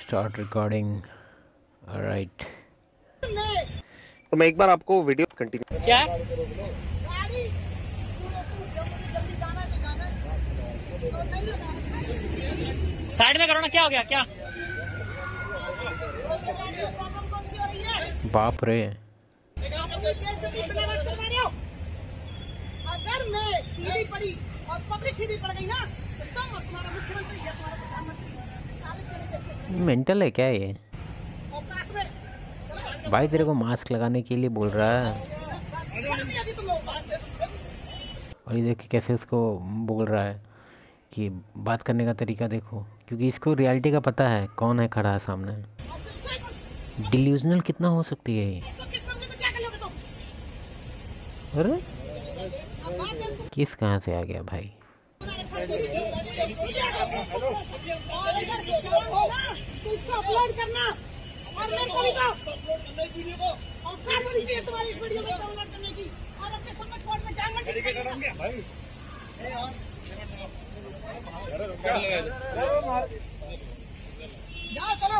Start recording. Alright, तो मैं एक बार आपको वीडियो कंटिन्यू क्या साइड में करो ना, क्या हो गया क्या? बाप रे, अगर मैं सीधी पड़ी और पब्लिक सीधी पड़ गई ना तो तुम्हारा मुख्यमंत्री या तुम्हारा प्रधानमंत्री सारे चले मेंटल है क्या ये? भाई तेरे को मास्क लगाने के लिए बोल रहा है और ये देखिए कैसे उसको बोल रहा है कि बात करने का तरीका देखो, क्योंकि इसको रियलिटी का पता है कौन है खड़ा है सामने। डिल्यूजनल कितना हो सकती है ये? अरे किस कहाँ से आ गया भाई? अपलोड करना और मेरे को भी दो और क्या होनी चाहिए तुम्हारी इस वीडियो में डाउनलोड करने की और अपने सबमिट कोड में जाएंगे भाई। जाओ चलो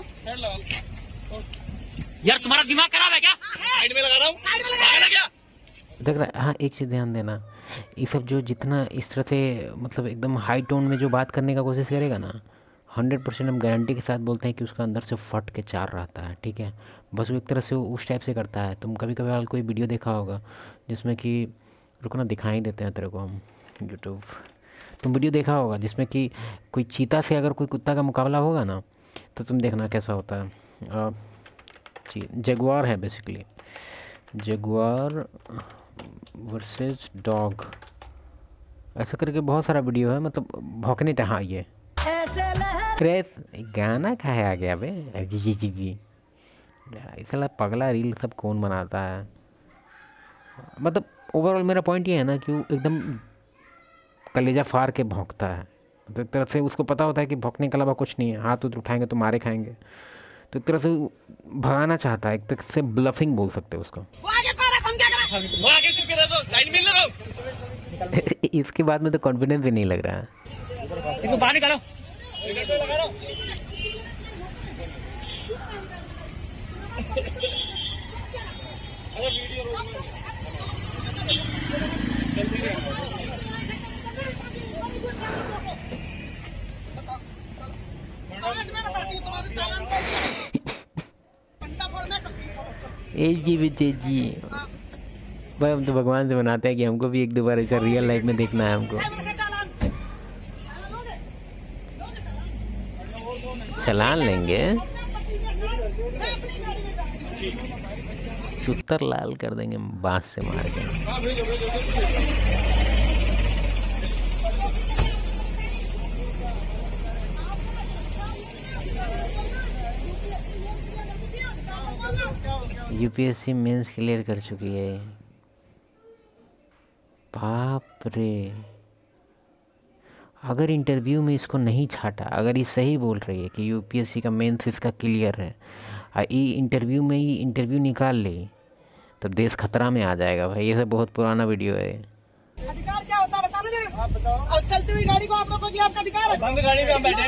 यार तुम्हारा दिमाग खराब है क्या? साइड में लगा रहा हूँ, साइड में लगा क्या देख रहा है? हाँ, एक चीज़ ध्यान देना, ये सब जो जितना इस तरह से मतलब एकदम हाई टोन में जो बात करने का कोशिश करेगा ना, 100% हम गारंटी के साथ बोलते हैं कि उसका अंदर से फट के चार रहता है। ठीक है, बस वो एक तरह से उस टाइप से करता है। तुम कभी कभी कोई वीडियो देखा होगा जिसमें कि रुको ना, दिखाई देते हैं तेरे को हम यूट्यूब। तुम वीडियो देखा होगा जिसमें कि कोई चीता से अगर कोई कुत्ता का मुकाबला होगा ना, तो तुम देखना कैसा होता है। जगुआर है बेसिकली, जगुआर वर्सेस डॉग, ऐसा करके बहुत सारा वीडियो है, मतलब भौंकने हाँ ये प्रेस गाना कहाँ आ गया बे? जी ऐसा पगला रील सब कौन बनाता है? मतलब ओवरऑल मेरा पॉइंट ये है ना कि वो एकदम कलेजा फाड़ के भौंकता है। तो एक तरह से उसको पता होता है कि भौंकने के अलावा कुछ नहीं है, हाथ उठाएंगे तो मारे खाएंगे। तो एक तरह से भगाना चाहता है, एक तरह से ब्लफिंग बोल सकते हैं उसको। इसके बाद में तो कॉन्फिडेंस भी नहीं लग रहा है। बाहर निकालो। जी भाई, हम तो भगवान से मनाते हैं कि हमको भी एक दो बार ऐसा रियल लाइफ में देखना है हमको। चलान लेंगे, चुत्तर लाल कर देंगे बांस से मार के। यूपीएससी मेंस क्लियर कर चुकी है। बाप रे, अगर इंटरव्यू में इसको नहीं छाटा, अगर ये सही बोल रही है कि यूपीएससी का मेंस इसका क्लियर है, ये इंटरव्यू में ही इंटरव्यू निकाल ले, तब देश खतरा में आ जाएगा भाई। ये सब बहुत पुराना वीडियो है। अधिकार क्या होता है बता दो आप बताओ। और चलती हुई गाड़ी को आप लोगों को आपका अधिकार है। बंद गाड़ी में हम बैठे हैं,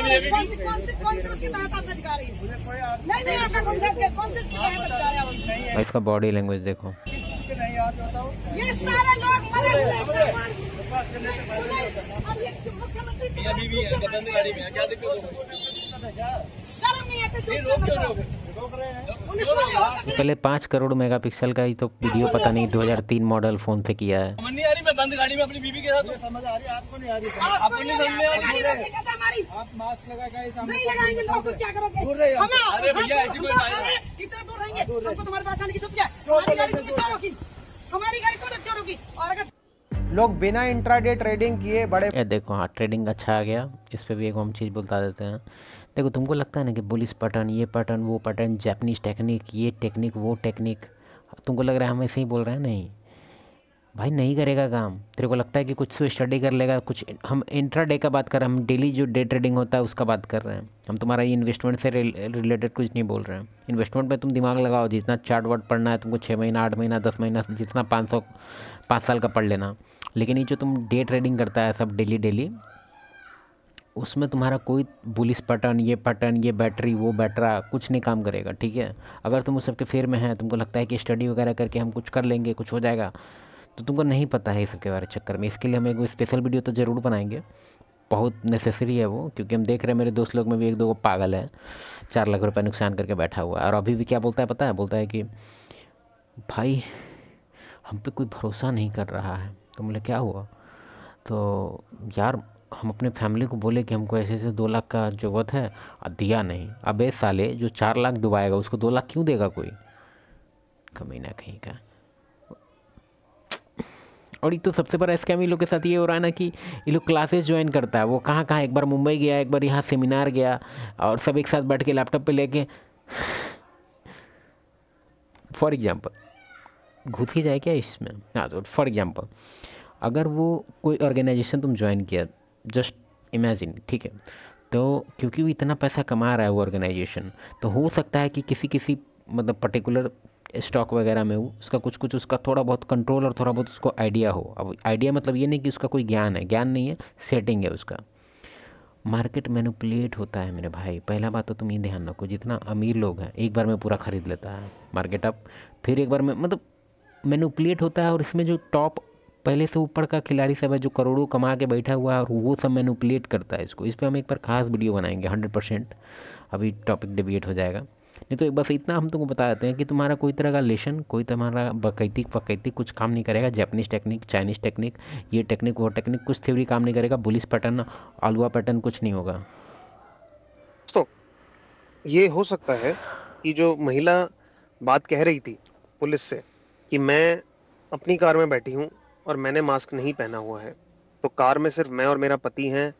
कौन से उसके तहत आपका अधिकार है? नहीं आपका कौन से उसके तहत अधिकार है? इसका बॉडी लैंग्वेज देखो। ये सारे लोग मरे हुए पहले 5 करोड़ मेगापिक्सल का ही तो वीडियो पता नहीं 2003 मॉडल फोन से किया है। नहीं आ रही, मैं बंद गाड़ी में अपनी बीवी के साथ समझ आ रही है, आपको नहीं आ रही, आपको नहीं समझ में आ रही। आप मास्क लगा के नहीं लगाएंगे तो क्या करोगे? दूर रहिए। अरे भैया ऐसी कोई बात नहीं, कितना दूर रहेंगे? हमको तुम्हारे पास आने की जरूरत क्या? हमारी गाड़ी को क्यों रोकी? हमारी गाड़ी को क्यों रोकी? और अगर लोग बिना इंट्राडे ट्रेडिंग किए बड़े ये देखो, हाँ ट्रेडिंग अच्छा आ गया। इस पे भी एक हम चीज़ बता देते हैं। देखो, तुमको लगता है ना कि बुलिश पैटर्न, ये पैटर्न, वो पैटर्न, जापानीज टेक्निक, ये टेक्निक, वो टेक्निक, तुमको लग रहा है हम ऐसे ही बोल रहे हैं। नहीं भाई, नहीं करेगा काम। तेरे को लगता है कि कुछ स्टडी कर लेगा कुछ। हम इंट्राडे का बात कर रहे हैं, हम डेली जो डे ट्रेडिंग होता है उसका बात कर रहे हैं। हम तुम्हारा ये इन्वेस्टमेंट से रिलेटेड कुछ नहीं बोल रहे हैं। इन्वेस्टमेंट में तुम दिमाग लगाओ, जितना चार्ट वार्ट पढ़ना है तुमको 6 महीना, 8 महीना, 10 महीना, जितना 5 साल का पढ़ लेना। लेकिन ये जो तुम डे ट्रेडिंग करता है सब डेली, उसमें तुम्हारा कोई पुलिस पटन, ये बैटरी, वो बैटरा कुछ नहीं काम करेगा, ठीक है। अगर तुम उस सबके फेर में हैं, तुमको लगता है कि स्टडी वगैरह करके हम कुछ कर लेंगे, कुछ हो जाएगा, तो तुमको नहीं पता है इस सब के बारे चक्कर में। इसके लिए हम एक स्पेशल वीडियो तो ज़रूर बनाएंगे, बहुत नेसेसरी है वो, क्योंकि हम देख रहे हैं मेरे दोस्त लोग में भी एक दो पागल है 4 लाख रुपये नुकसान करके बैठा हुआ है। और अभी भी क्या बोलता है पता है, बोलता है कि भाई हम पे कोई भरोसा नहीं कर रहा है। तो बोले क्या हुआ? तो यार हम अपने फैमिली को बोले कि हमको ऐसे 2 लाख का ज़रूरत है और दिया नहीं। अबे साले, जो 4 लाख डुबाएगा उसको 2 लाख क्यों देगा कोई? कमीना कहीं का। और ये तो सबसे बड़ा स्कैम इन लोग के साथ ये हो रहा है ना कि ये लोग क्लासेस ज्वाइन करता है, वो कहाँ कहाँ, एक बार मुंबई गया, एक बार यहाँ सेमिनार गया, और सब एक साथ बैठ के लैपटॉप पे लेके फॉर एग्जांपल घुस ही जाए क्या इसमें। हाँ, तो फॉर एग्जांपल अगर वो कोई ऑर्गेनाइजेशन तुम ज्वाइन किया, जस्ट इमेजिन, ठीक है, तो क्योंकि वो इतना पैसा कमा रहा है वो ऑर्गेनाइजेशन, तो हो सकता है कि किसी मतलब पर्टिकुलर स्टॉक वगैरह में उसका कुछ उसका थोड़ा बहुत कंट्रोल और थोड़ा बहुत उसको आइडिया हो। अब आइडिया मतलब ये नहीं कि उसका कोई ज्ञान है, ज्ञान नहीं है, सेटिंग है उसका। मार्केट मैनिपुलेट होता है मेरे भाई। पहला बात तो तुम ये ध्यान रखो, जितना अमीर लोग हैं एक बार में पूरा ख़रीद लेता है मार्केट अप, फिर एक बार में मतलब मैनिपुलेट होता है। और इसमें जो टॉप पहले से ऊपर का खिलाड़ी सब है जो करोड़ों कमा के बैठा हुआ है, और वो सब मैनिपुलेट करता है इसको। इस पर हम एक बार खास वीडियो बनाएंगे 100%। अभी टॉपिक डिविएट हो जाएगा, नहीं तो बस इतना हम तुमको बता देते हैं कि तुम्हारा कोई तरह का लेसन, कोई तुम्हारा बकैती कुछ काम नहीं करेगा। जापानीज़ टेक्निक, चाइनीज़ टेक्निक, ये टेक्निक वो टेक्निक, कुछ थ्योरी काम नहीं करेगा। पुलिस पैटर्न, आलुआ पैटर्न कुछ नहीं होगा। तो ये हो सकता है कि जो महिला बात कह रही थी पुलिस से कि मैं अपनी कार में बैठी हूँ और मैंने मास्क नहीं पहना हुआ है, तो कार में सिर्फ मैं और मेरा पति हैं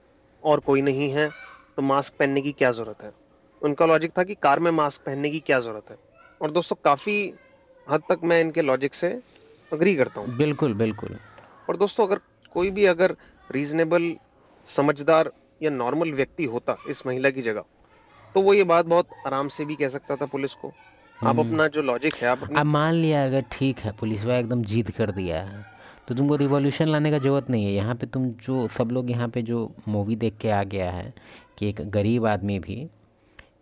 और कोई नहीं है, तो मास्क पहनने की क्या ज़रूरत है। उनका लॉजिक था कि कार में मास्क पहनने की क्या ज़रूरत है। और दोस्तों काफ़ी हद तक मैं इनके लॉजिक से अग्री करता हूँ। बिल्कुल बिल्कुल। और दोस्तों अगर कोई भी अगर रीजनेबल, समझदार या नॉर्मल व्यक्ति होता इस महिला की जगह, तो वो ये बात बहुत आराम से भी कह सकता था पुलिस को। आप अपना जो लॉजिक है, आप अब मान लिया अगर ठीक है पुलिस वाला एकदम जिद कर दिया है, तो तुमको रिवॉल्यूशन लाने का ज़रूरत नहीं है। यहाँ पे तुम जो सब लोग यहाँ पे जो मूवी देख के आ गया है कि एक गरीब आदमी भी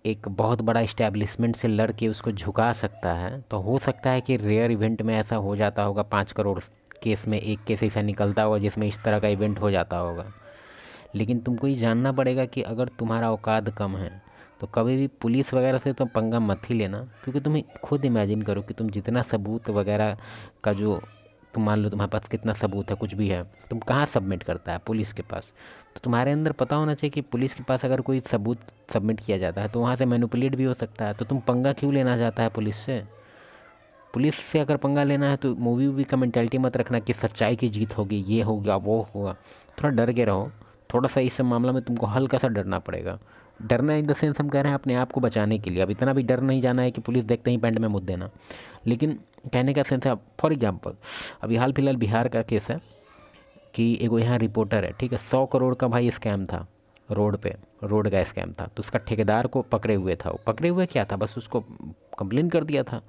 एक बहुत बड़ा इस्टेब्लिशमेंट से लड़ के उसको झुका सकता है, तो हो सकता है कि रेयर इवेंट में ऐसा हो जाता होगा। 5 करोड़ केस में एक केस ऐसा निकलता होगा जिसमें इस तरह का इवेंट हो जाता होगा। लेकिन तुमको ये जानना पड़ेगा कि अगर तुम्हारा औकात कम है तो कभी भी पुलिस वगैरह से तो पंगा मत ही लेना, क्योंकि तुम्हें खुद इमेजिन करो कि तुम जितना सबूत वगैरह का जो तुम मान लो तुम्हारे पास कितना सबूत है, कुछ भी है, तुम कहाँ सबमिट करता है? पुलिस के पास। तो तुम्हारे अंदर पता होना चाहिए कि पुलिस के पास अगर कोई सबूत सबमिट किया जाता है तो वहाँ से मैनिपुलेट भी हो सकता है। तो तुम पंगा क्यों लेना चाहता है पुलिस से? पुलिस से अगर पंगा लेना है तो मूवी का मेंटालिटी मत रखना कि सच्चाई की जीत होगी, ये होगा वो होगा। थोड़ा डर के रहो, थोड़ा सा इस मामला में तुमको हल्का सा डरना पड़ेगा। डरना इन द सेंस हम कह रहे हैं अपने आप को बचाने के लिए। अब इतना भी डर नहीं जाना है कि पुलिस देखते ही पैंट में मुद्द देना, लेकिन कहने का सेंस है। फॉर एग्जांपल अभी हाल फिलहाल बिहार का केस है कि एगो यहाँ रिपोर्टर है, ठीक है, 100 करोड़ का भाई स्कैम था रोड का स्कैम था। तो उसका ठेकेदार को पकड़े हुए था। वो पकड़े हुए क्या था, बस उसको कंप्लेन कर दिया था।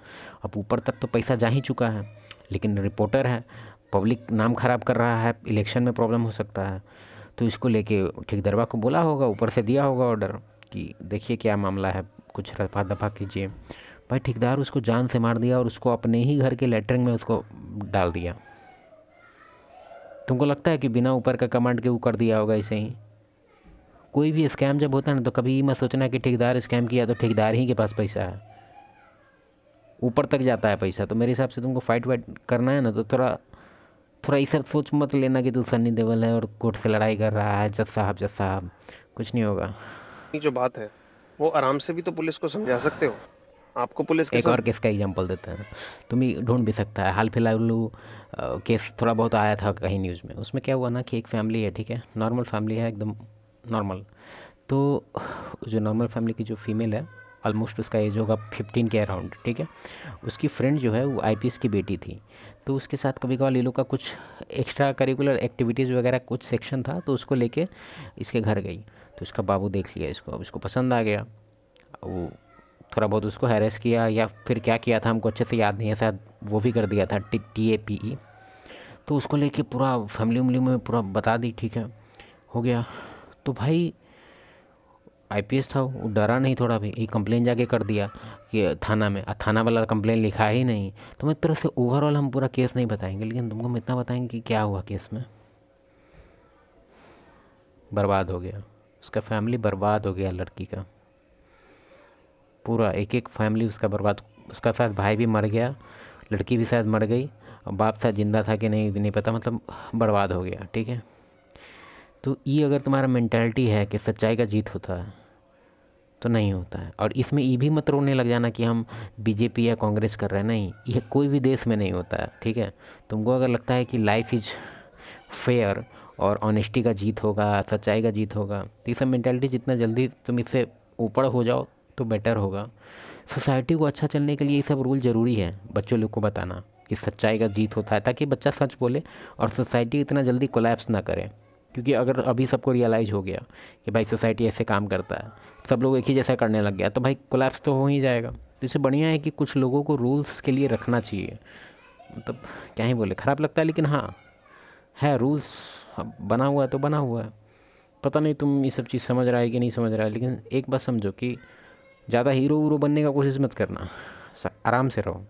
अब ऊपर तक तो पैसा जा ही चुका है, लेकिन रिपोर्टर है, पब्लिक नाम ख़राब कर रहा है, इलेक्शन में प्रॉब्लम हो सकता है। तो इसको लेके ठेकेदारवा को बोला होगा, ऊपर से दिया होगा ऑर्डर कि देखिए क्या मामला है, कुछ रफा दफा कीजिए। भाई ठेकेदार उसको जान से मार दिया और उसको अपने ही घर के लेटरिन में उसको डाल दिया। तुमको लगता है कि बिना ऊपर का कमांड के वो कर दिया होगा ऐसे ही? कोई भी स्कैम जब होता है ना, तो कभी ये मत सोचना कि ठेकेदार स्कैम किया तो ठेकेदार ही के पास पैसा है, ऊपर तक जाता है पैसा। तो मेरे हिसाब से तुमको फाइट वाइट करना है ना, तो थोड़ा ये सब सोच मत लेना कि तू सन्नी देओल है और कोर्ट से लड़ाई कर रहा है। जज साहब कुछ नहीं होगा। जो बात है वो आराम से भी तो पुलिस को समझा सकते हो। आपको पुलिस के एक और केस का एग्जांपल देते हैं, तुम ही ढूंढ भी सकता है। हाल फिलहाल केस थोड़ा बहुत आया था कहीं न्यूज़ में। उसमें क्या हुआ ना कि एक फैमिली है, ठीक है, नॉर्मल फैमिली है, एकदम नॉर्मल। तो जो नॉर्मल फैमिली की जो फीमेल है, ऑलमोस्ट उसका एज होगा 15 के अराउंड, ठीक है। उसकी फ्रेंड जो है वो IPS की बेटी थी। तो उसके साथ कभी कभार ये लोग का कुछ एक्स्ट्रा करिकुलर एक्टिविटीज़ वगैरह कुछ सेक्शन था, तो उसको लेके इसके घर गई। तो उसका बाबू देख लिया इसको, अब इसको पसंद आ गया। वो थोड़ा बहुत उसको हैरेस किया या फिर क्या किया था हमको अच्छे से याद नहीं है, शायद वो भी कर दिया था TAPE। तो उसको लेके पूरा फैमिली में पूरा बता दी, ठीक है, हो गया। तो भाई आईपीएस था, वो डरा नहीं थोड़ा भी, एक कंप्लेन जाके कर दिया कि थाना में, थाना वाला कंप्लेन लिखा ही नहीं। तो मैं एक तरह से ओवरऑल हम पूरा केस नहीं बताएंगे, लेकिन तुमको हम इतना बताएंगे कि क्या हुआ केस में। बर्बाद हो गया उसका फैमिली, बर्बाद हो गया लड़की का पूरा, एक एक फैमिली उसका बर्बाद। उसका शायद भाई भी मर गया, लड़की भी शायद मर गई, और बाप शायद जिंदा था कि नहीं भी नहीं पता, मतलब बर्बाद हो गया। ठीक है, तो ये अगर तुम्हारा मेंटालिटी है कि सच्चाई का जीत होता है तो नहीं होता है। और इसमें ये भी मत रोने लग जाना कि हम बीजेपी या कांग्रेस कर रहे हैं, नहीं, ये कोई भी देश में नहीं होता है। ठीक है, तुमको अगर लगता है कि लाइफ इज़ फेयर और ऑनेस्टी का जीत होगा, सच्चाई का जीत होगा, तो ये सब मेंटालिटी जितना जल्दी तुम इससे ऊपर हो जाओ तो बेटर होगा। सोसाइटी को अच्छा चलने के लिए ये सब रूल ज़रूरी है बच्चों लोग को बताना कि सच्चाई का जीत होता है, ताकि बच्चा सच बोले और सोसाइटी इतना जल्दी कोलैप्स ना करे। क्योंकि अगर अभी सबको रियलाइज़ हो गया कि भाई सोसाइटी ऐसे काम करता है, सब लोग एक ही जैसा करने लग गया, तो भाई कोलैप्स तो हो ही जाएगा। तो इससे बढ़िया है कि कुछ लोगों को रूल्स के लिए रखना चाहिए। मतलब क्या ही बोले, ख़राब लगता है लेकिन हाँ है, रूल्स बना हुआ है तो बना हुआ है। पता नहीं तुम ये सब चीज़ समझ रहा है कि नहीं समझ रहा है, लेकिन एक बात समझो कि ज़्यादा हीरो वीरो बनने का कोशिश मत करना, आराम से रहो।